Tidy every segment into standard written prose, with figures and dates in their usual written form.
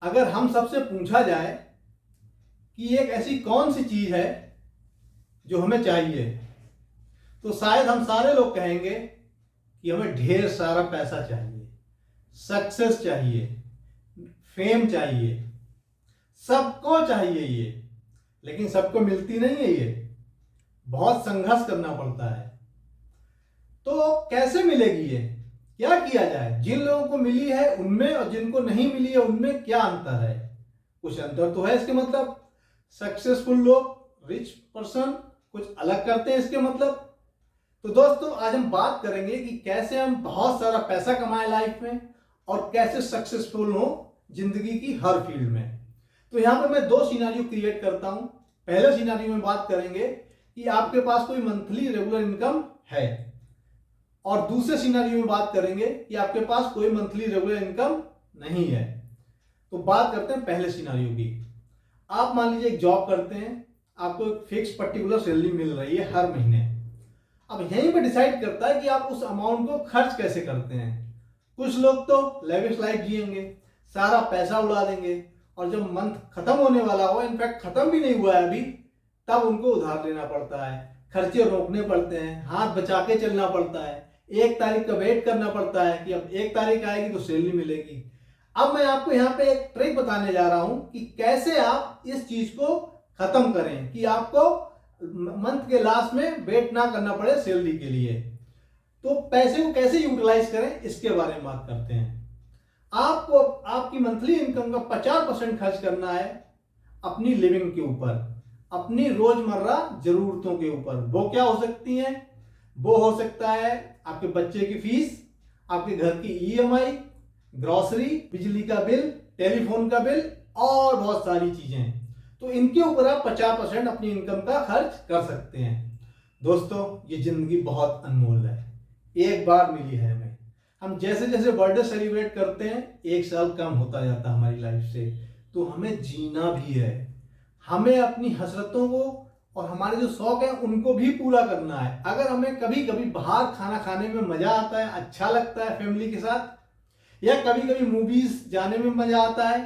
अगर हम सबसे पूछा जाए कि एक ऐसी कौन सी चीज है जो हमें चाहिए, तो शायद हम सारे लोग कहेंगे कि हमें ढेर सारा पैसा चाहिए, सक्सेस चाहिए, फेम चाहिए, सबको चाहिए ये। लेकिन सबको मिलती नहीं है ये, बहुत संघर्ष करना पड़ता है। तो कैसे मिलेगी ये, क्या किया जाए? जिन लोगों को मिली है उनमें और जिनको नहीं मिली है उनमें क्या अंतर है? कुछ अंतर तो है इसके मतलब। सक्सेसफुल लोग, रिच पर्सन कुछ अलग करते हैं इसके मतलब। तो दोस्तों आज हम बात करेंगे कि कैसे हम बहुत सारा पैसा कमाएं लाइफ में और कैसे सक्सेसफुल हो जिंदगी की हर फील्ड में। तो यहां पर मैं दो सिनेरियो क्रिएट करता हूं। पहले सिनेरियो में बात करेंगे कि आपके पास कोई मंथली रेगुलर इनकम है, और दूसरे सिनेरियो में बात करेंगे कि आपके पास कोई मंथली रेगुलर इनकम नहीं है। तो बात करते हैं पहले सिनेरियो की। आप मान लीजिए एक जॉब करते हैं, आपको एक फिक्स पर्टिकुलर सैलरी मिल रही है हर महीने। अब यहीं पे डिसाइड करता है कि आप उस अमाउंट को खर्च कैसे करते हैं। कुछ लोग तो लेविश लाइफ जिएंगे, सारा पैसा उड़ा देंगे, और जब मंथ खत्म होने वाला हो, इनफैक्ट खत्म भी नहीं हुआ है अभी, तब उनको उधार लेना पड़ता है, खर्चे रोकने पड़ते हैं, हाथ बचा के चलना पड़ता है, 1 तारीख का वेट करना पड़ता है कि अब 1 तारीख आएगी तो सैलरी मिलेगी। अब मैं आपको यहाँ पे एक ट्रिक बताने जा रहा हूं कि कैसे आप इस चीज को खत्म करें कि आपको मंथ के लास्ट में वेट ना करना पड़े सैलरी के लिए। तो पैसे को कैसे यूटिलाइज करें इसके बारे में बात करते हैं। आपको आपकी मंथली इनकम का 50% खर्च करना है अपनी लिविंग के ऊपर, अपनी रोजमर्रा जरूरतों के ऊपर। वो क्या हो सकती हैं? वो हो सकता है आपके बच्चे की फीस, आपके घर की ईएमआई, ग्रोसरी, बिजली का बिल, टेलीफोन का बिल और बहुत सारी चीजें। तो इनके ऊपर आप 50% अपनी इनकम का खर्च कर सकते हैं। दोस्तों ये जिंदगी बहुत अनमोल है, एक बार मिली है हमें। हम जैसे जैसे बर्थडे सेलिब्रेट करते हैं, 1 साल कम होता जाता है हमारी लाइफ से। तो हमें जीना भी है, हमें अपनी हसरतों को और हमारे जो शौक है उनको भी पूरा करना है। अगर हमें कभी कभी बाहर खाना खाने में मजा आता है, अच्छा लगता है फैमिली के साथ, या कभी कभी मूवीज जाने में मजा आता है,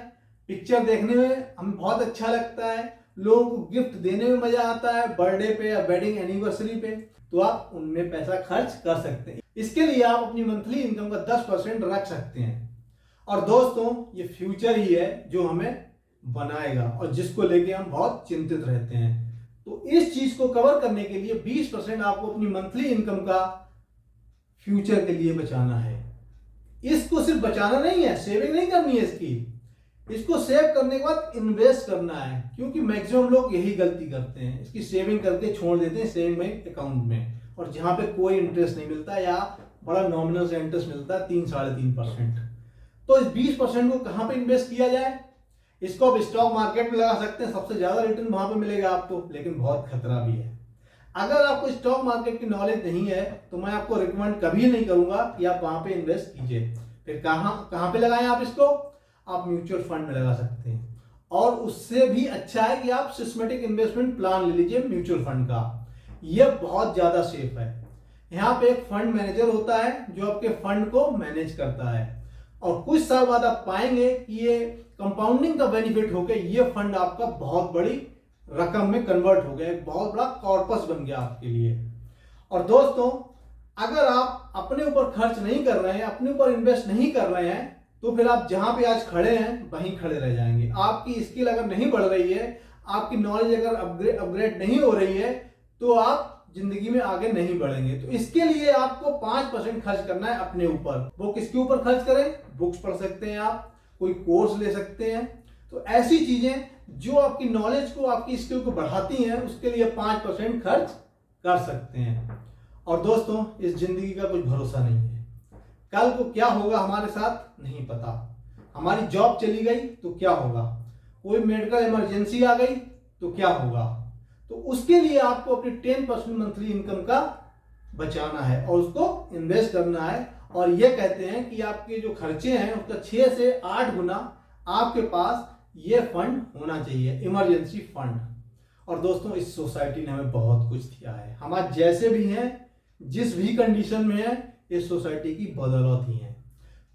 पिक्चर देखने में हमें बहुत अच्छा लगता है, लोगों को गिफ्ट देने में मजा आता है बर्थडे पे या वेडिंग एनिवर्सरी पे, तो आप उनमें पैसा खर्च कर सकते हैं। इसके लिए आप अपनी मंथली इनकम का 10% रख सकते हैं। और दोस्तों ये फ्यूचर ही है जो हमें बनाएगा और जिसको लेके हम बहुत चिंतित रहते हैं। तो इस चीज को कवर करने के लिए 20% आपको अपनी मंथली इनकम का फ्यूचर के लिए बचाना है। इसको सिर्फ बचाना नहीं है, सेविंग नहीं करनी है इसको सेव करने के बाद इन्वेस्ट करना है, क्योंकि मैक्सिमम लोग यही गलती करते हैं, इसकी सेविंग करके छोड़ देते हैं सेविंग बैंक अकाउंट में, और जहां पे कोई इंटरेस्ट नहीं मिलता या बड़ा नॉमिनल से इंटरेस्ट मिलता है 3-3.5%। तो इस 20% को कहां पे इन्वेस्ट किया जाए? इसको आप स्टॉक मार्केट में लगा सकते हैं, सबसे ज्यादा रिटर्न वहां पे मिलेगा आपको, लेकिन बहुत खतरा भी है। अगर आपको स्टॉक मार्केट की नॉलेज नहीं है तो मैं आपको रिकमेंड कभी नहीं करूंगा कि आप वहां पे इन्वेस्ट कीजिए। फिर कहां पे लगाएं आप इसको? आप म्यूचुअल फंड में लगा सकते हैं, और उससे भी अच्छा है कि आप सिस्टमेटिक इन्वेस्टमेंट प्लान ले लीजिए म्यूचुअल फंड का। यह बहुत ज्यादा सेफ है। यहाँ पे एक फंड मैनेजर होता है जो आपके फंड को मैनेज करता है, और कुछ साल बाद आप पाएंगे कि ये कंपाउंडिंग का बेनिफिट होकर ये फंड आपका बहुत बड़ी रकम में कन्वर्ट हो गया, एक बहुत बड़ा कॉर्पस बन गया आपके लिए। और दोस्तों अगर आप अपने ऊपर खर्च नहीं कर रहे हैं, अपने ऊपर इन्वेस्ट नहीं कर रहे हैं, तो फिर आप जहां पे आज खड़े हैं वहीं खड़े रह जाएंगे। आपकी स्किल अगर नहीं बढ़ रही है, आपकी नॉलेज अगर अपग्रेड नहीं हो रही है, तो आप जिंदगी में आगे नहीं बढ़ेंगे। तो इसके लिए आपको 5% खर्च करना है अपने ऊपर। वो किसके ऊपर खर्च करें? बुक्स पढ़ सकते हैं आप, कोई कोर्स ले सकते हैं। तो ऐसी चीजें जो आपकी नॉलेज को, आपकी स्किल को बढ़ाती हैं, उसके लिए 5% खर्च कर सकते हैं। और दोस्तों इस जिंदगी का कुछ भरोसा नहीं है, कल को क्या होगा हमारे साथ नहीं पता। हमारी जॉब चली गई तो क्या होगा, कोई मेडिकल इमरजेंसी आ गई तो क्या होगा। तो उसके लिए आपको अपनी 10% मंथली इनकम का बचाना है और उसको इन्वेस्ट करना है। और ये कहते हैं कि आपके जो खर्चे हैं उसका 6 से 8 गुना आपके पास ये फंड होना चाहिए, इमरजेंसी फंड। और दोस्तों इस सोसाइटी ने हमें बहुत कुछ दिया है, हम आज जैसे भी हैं, जिस भी कंडीशन में है, इस सोसाइटी की बदौलत ही है।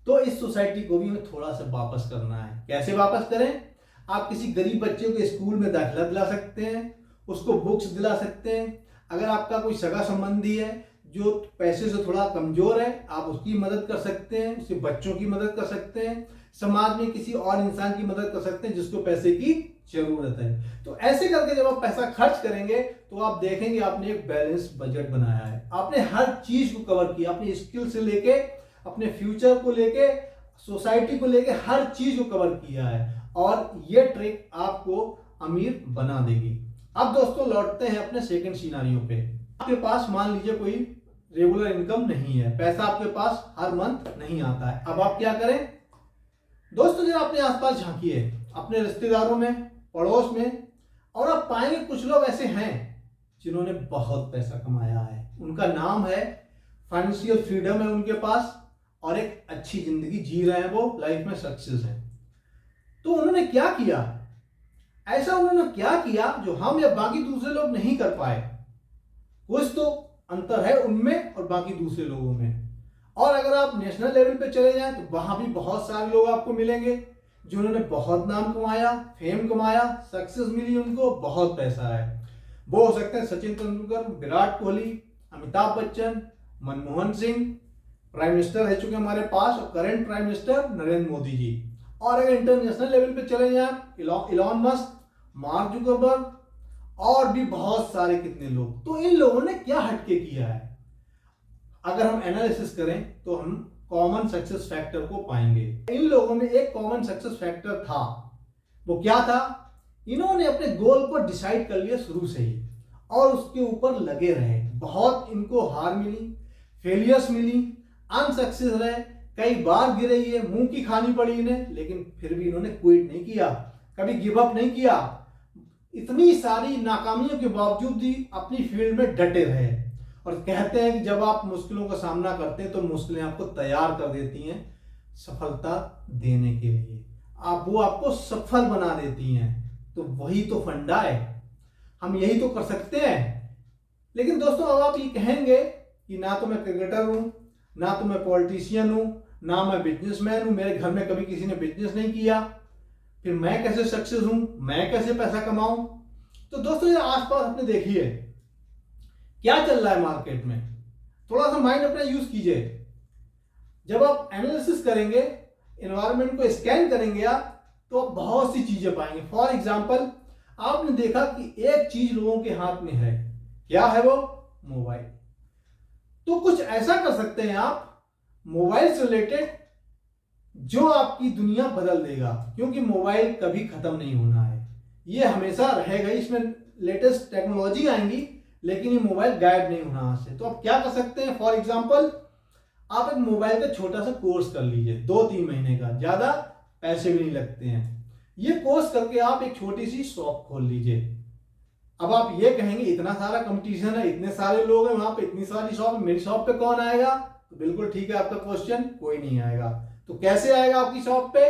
तो इस सोसाइटी को भी हमें थोड़ा सा वापस करना है। कैसे वापस करें? आप किसी गरीब बच्चे को स्कूल में दाखिला दिला सकते हैं, उसको बुक्स दिला सकते हैं। अगर आपका कोई सगा संबंधी है जो पैसे से थोड़ा कमजोर है, आप उसकी मदद कर सकते हैं, उसके बच्चों की मदद कर सकते हैं, समाज में किसी और इंसान की मदद कर सकते हैं जिसको पैसे की जरूरत है। तो ऐसे करके जब आप पैसा खर्च करेंगे तो आप देखेंगे आपने एक बैलेंस बजट बनाया है, आपने हर चीज को कवर किया, अपनी स्किल से लेके अपने फ्यूचर को लेके सोसाइटी को लेके हर चीज को कवर किया है, और ये ट्रिक आपको अमीर बना देगी। अब दोस्तों लौटते हैं अपने सेकंड सिनारियो पे। आपके पास मान लीजिए कोई रेगुलर इनकम नहीं है, पैसा आपके पास हर मंथ नहीं आता है। अब आप क्या करें? दोस्तों जरा अपने आसपास झांकिए, अपने रिश्तेदारों में, पड़ोस में, और आप पाएंगे कुछ लोग ऐसे हैं जिन्होंने बहुत पैसा कमाया है, उनका नाम है, फाइनेंशियल फ्रीडम है उनके पास, और एक अच्छी जिंदगी जी रहे हैं, वो लाइफ में सक्सेस है। तो उन्होंने क्या किया? ऐसा उन्होंने क्या किया जो हम या बाकी दूसरे लोग नहीं कर पाए? कुछ तो अंतर है उनमें और बाकी दूसरे लोगों में। और अगर आप नेशनल लेवल पे चले जाएं तो वहां भी बहुत सारे लोग आपको मिलेंगे जिन्होंने बहुत नाम कमाया, फेम कमाया, सक्सेस मिली, उनको बहुत पैसा है। वो हो सकते हैं सचिन तेंदुलकर, विराट कोहली, अमिताभ बच्चन, मनमोहन सिंह, प्राइम मिनिस्टर रह चुके हमारे पास, और current prime minister Narendra Modi ji. और अगर इंटरनेशनल लेवल पे चले जाएं, इलॉन मस्क, मार्क जुकरबर्ग, और भी बहुत सारे कितने लोग। तो इन लोगों ने क्या हटके किया है? अगर हम एनालिसिस करें तो हम कॉमन सक्सेस फैक्टर को पाएंगे। इन लोगों में एक कॉमन सक्सेस फैक्टर था। वो क्या था? इन्होंने अपने गोल को डिसाइड कर लिया शुरू से ही और उसके ऊपर लगे रहे। बहुत इनको हार मिली, फेलियर्स मिली, अनसक्सेस रहे, कई बार गिरे, ये मुंह की खानी पड़ी इन्हें, लेकिन फिर भी इन्होंने क्विट नहीं किया, कभी गिव अप नहीं किया। इतनी सारी नाकामियों के बावजूद भी अपनी फील्ड में डटे रहे। और कहते हैं कि जब आप मुश्किलों का सामना करते हैं तो मुश्किलें आपको तैयार कर देती हैं सफलता देने के लिए, वो आपको सफल बना देती हैं। तो वही तो फंडा है, हम यही तो कर सकते हैं। लेकिन दोस्तों अब आप ये कहेंगे कि ना तो मैं क्रिकेटर हूं, ना तो मैं पॉलिटिशियन हूं, ना मैं बिजनेसमैन हूं, मेरे घर में कभी किसी ने बिजनेस नहीं किया, फिर मैं कैसे सक्सेस हूं, मैं कैसे पैसा कमाऊं? तो दोस्तों ये आसपास अपने देखिए क्या चल रहा है मार्केट में, थोड़ा सा माइंड अपना यूज कीजिए। जब आप एनालिसिस करेंगे, एनवायरनमेंट को स्कैन करेंगे आप, तो आप बहुत सी चीजें पाएंगे। फॉर एग्जांपल आपने देखा कि एक चीज लोगों के हाथ में है, क्या है वो? मोबाइल। तो कुछ ऐसा कर सकते हैं आप मोबाइल से रिलेटेड जो आपकी दुनिया बदल देगा, क्योंकि मोबाइल कभी खत्म नहीं होना है, ये हमेशा रहेगा। इसमें लेटेस्ट टेक्नोलॉजी आएंगी लेकिन ये मोबाइल गायब नहीं होना हाथ से। तो आप क्या कर सकते हैं? फॉर एग्जांपल आप एक मोबाइल का छोटा सा कोर्स कर लीजिए, 2-3 महीने का, ज्यादा पैसे भी नहीं लगते हैं। ये कोर्स करके आप एक छोटी सी शॉप खोल लीजिए। अब आप ये कहेंगे इतना सारा कंपटीशन है, इतने सारे लोग हैं वहां पे, इतनी सारी शॉप है, मेरी शॉप पे कौन आएगा? तो बिल्कुल ठीक है आपका क्वेश्चन, कोई नहीं आएगा। तो कैसे आएगा आपकी शॉप पे?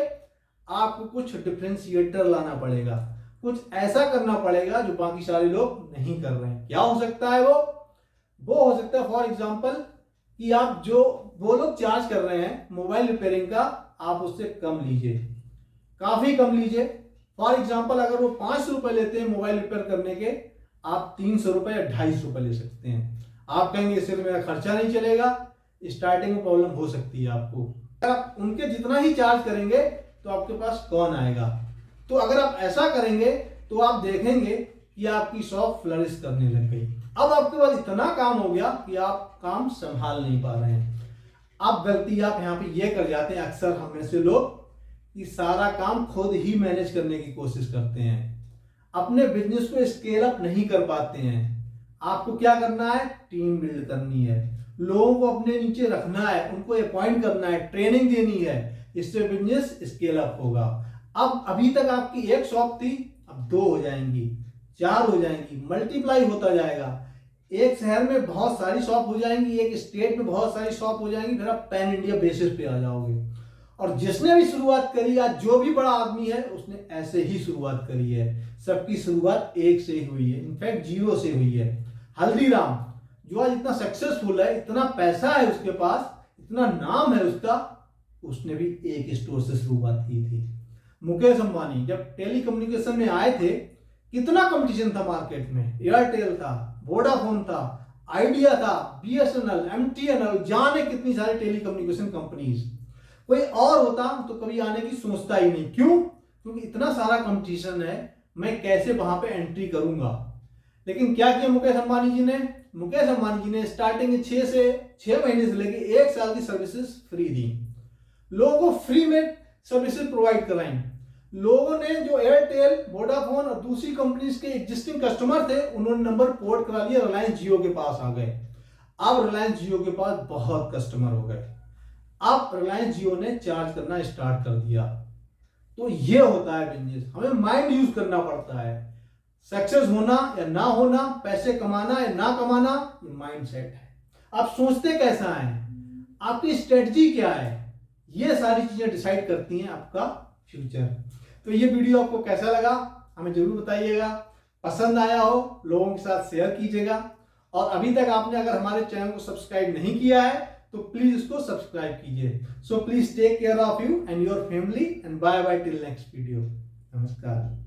आपको कुछ डिफरेंशिएटर लाना पड़ेगा, कुछ ऐसा करना पड़ेगा जो बाकी सारे लोग नहीं कर रहे हैं। क्या हो सकता है वो हो सकता है फॉर एग्जांपल कि आप जो वो लोग चार्ज कर रहे हैं मोबाइल रिपेयरिंग का, आप उससे कम लीजिए, काफी कम लीजिए। फॉर एग्जांपल अगर वो 500 रुपए लेते हैं मोबाइल रिपेयर करने के, आप 300 रुपए या 250 रुपए ले सकते हैं। आप कहेंगे इससे तो मेरा खर्चा नहीं चलेगा, स्टार्टिंग में प्रॉब्लम हो सकती है आपको। अगर आप उनके जितना ही चार्ज करेंगे तो आपके पास कौन आएगा? तो अगर आप ऐसा करेंगे तो आप देखेंगे कि आपकी शॉप फ्लरिश करने लग गई। अब आपके पास इतना काम हो गया कि आप काम संभाल नहीं पा रहे हैं। अब गलती आप यहाँ पे ये कर जाते हैं अक्सर हम में से लोग कि सारा काम खुद ही मैनेज करने की कोशिश करते हैं, अपने बिजनेस को स्केल अप नहीं कर पाते हैं। आपको क्या करना है? टीम बिल्ड करनी है, लोगों को अपने नीचे रखना है, उनको अपॉइंट करना है, ट्रेनिंग देनी है, इससे बिजनेस स्केल अप होगा। अब अभी तक आपकी एक शॉप थी, अब 2 हो जाएंगी, 4 हो जाएंगी, मल्टीप्लाई होता जाएगा। एक शहर में बहुत सारी शॉप हो जाएंगी, एक स्टेट में बहुत सारी शॉप हो जाएंगी, फिर आप पैन इंडिया बेसिस पे आ जाओगे। और जिसने भी शुरुआत करी, आज जो भी बड़ा आदमी है उसने ऐसे ही शुरुआत करी है। सबकी शुरुआत 1 से ही हुई है, इनफैक्ट 0 से हुई है। हल्दीराम जो आज इतना सक्सेसफुल है, इतना पैसा है उसके पास, इतना नाम है उसका, उसने भी एक स्टोर से शुरुआत की थी। मुकेश अंबानी जब टेली कम्युनिकेशन में आए थे, कितना कंपटीशन था मार्केट में। एयरटेल था, वोडाफोन था, आइडिया था, बीएसएनएल, एमटीएनएल, जाने कितनी सारी टेली कम्युनिकेशन कंपनीज। कोई और होता तो कभी आने की सोचता ही नहीं। क्यों? क्योंकि इतना सारा कंपटीशन है, मैं कैसे वहां पे एंट्री करूंगा। लेकिन क्या किया मुकेश अंबानी जी ने? मुकेश अंबानी जी ने स्टार्टिंग में 6 महीने से लेके 1 साल की सर्विसेज फ्री दी, लोगों को फ्री में सर्विसेज प्रोवाइड कराई। लोगों ने जो एयरटेल, वोडाफोन और दूसरी कंपनीज के एग्जिस्टिंग कस्टमर थे, उन्होंने नंबर पोर्ट करा लिया, रिलायंस जियो के पास आ गए। अब रिलायंस जियो के पास बहुत कस्टमर हो गए। अब रिलायंस जियो ने चार्ज करना स्टार्ट कर दिया। तो ये होता है बिजनेस, हमें माइंड यूज करना पड़ता है। सक्सेस होना या ना होना, पैसे कमाना या ना कमाना, ये माइंड सेट है। आप सोचते कैसा है, आपकी स्ट्रेटजी क्या है, ये सारी चीजें डिसाइड करती हैं आपका फ्यूचर। तो ये वीडियो आपको कैसा लगा हमें जरूर बताइएगा। पसंद आया हो लोगों के साथ शेयर कीजिएगा, और अभी तक आपने अगर हमारे चैनल को सब्सक्राइब नहीं किया है तो प्लीज इसको सब्सक्राइब कीजिए। So please take care of you and your family, and bye bye till next video. नमस्कार।